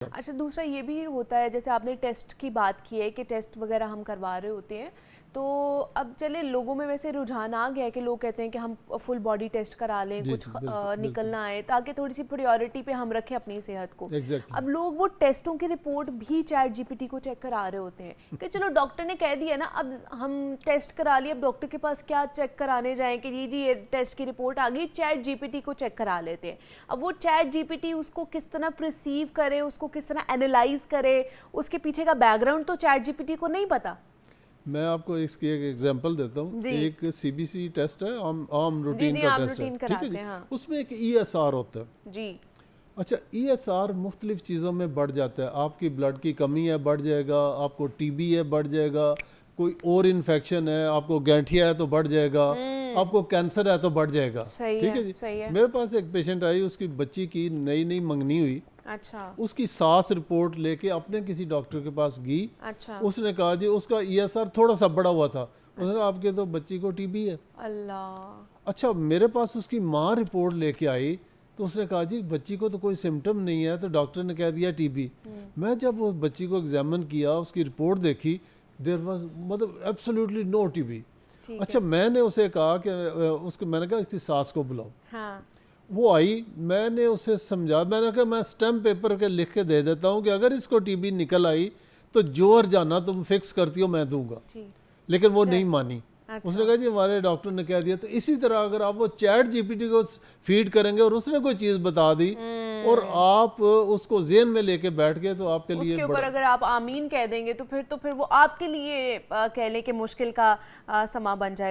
अच्छा, दूसरा ये भी होता है, जैसे आपने टेस्ट की बात की है कि टेस्ट वगैरह हम करवा रहे होते हैं, तो अब चले लोगों में वैसे रुझान आ गया है कि लोग कहते हैं कि हम फुल बॉडी टेस्ट करा लें, जी कुछ जी, बिल्कुल निकल बिल्कुल ना आए, ताकि थोड़ी सी प्रायोरिटी पे हम रखें अपनी सेहत को। एग्जैक्टली। अब लोग वो टेस्टों की रिपोर्ट भी चैट जीपीटी को चेक करा रहे होते हैं कि चलो डॉक्टर ने कह दिया ना, अब हम टेस्ट करा लिए, अब डॉक्टर के पास क्या चेक कराने जाएं कि जी ये टेस्ट की रिपोर्ट आ गई, चैट जीपीटी को चेक करा लेते हैं। अब वो चैट जीपीटी उसको किस तरह परसीव करे, उसको किस तरह एनालाइज करे, उसके पीछे का बैकग्राउंड तो चैट जीपीटी को नहीं पता। मैं आपको इसकी एक एग्जांपल देता हूँ। जी एक सीबीसी टेस्ट है, आम जी रूटीन जी, का आप टेस्ट है, रूटीन ठीक है कराते जी। हैं, हाँ उसमें एक ईएसआर होता है। जी। अच्छा, ईएसआर मुख्तलिफ चीज़ों में बढ़ जाता है। आपकी ब्लड की कमी है, बढ़ जाएगा। आपको टीबी है, बढ़ जाएगा। कोई और इन्फेक्शन है, आपको गैंठिया है तो बढ़ जाएगा। आपको कैंसर है तो बढ़ जाएगा। सही ठीक है, है जी। सही है। मेरे पास एक पेशेंट आई, उसकी बच्ची की नई नई मंगनी हुई। अच्छा उसकी सास रिपोर्ट लेके अपने किसी डॉक्टर के पास गई। अच्छा। उसने कहा जी उसका ईएसआर थोड़ा सा बढ़ा हुआ था। उसने अच्छा कहा आपके तो बच्ची को टीबी है। अल्लाह। अच्छा, मेरे पास उसकी माँ रिपोर्ट लेके आई तो उसने कहा जी बच्ची को तो कोई सिम्टम नहीं है, तो डॉक्टर ने कह दिया टीबी। मैं जब उस बच्ची को एग्जामिन किया, उसकी रिपोर्ट देखी, देयर वाज मतलब एब्सोल्युटली नो टीबी। ठीक अच्छा, है। मैंने उसे कहा कि उसको मैंने कहा इसकी सास को बुलाओ। हाँ वो आई, मैंने उसे समझा, मैंने कहा मैं स्टैम्प पेपर के लिख के दे देता हूँ कि अगर इसको टीबी निकल आई तो जो हर्जाना तुम फिक्स करती हो मैं दूंगा। जी। लेकिन वो चल नहीं मानी। अच्छा उसने कहा जी हमारे डॉक्टर ने कह दिया। तो इसी तरह अगर आप वो चैट जीपीटी को फीड करेंगे और उसने कोई चीज़ बता दी और आप उसको जेहन में लेके बैठ गए तो आपके लिए उसके ऊपर बड़ा अगर आप आमीन कह देंगे तो फिर वो आपके लिए कह लें कि मुश्किल का समा बन जाएगा।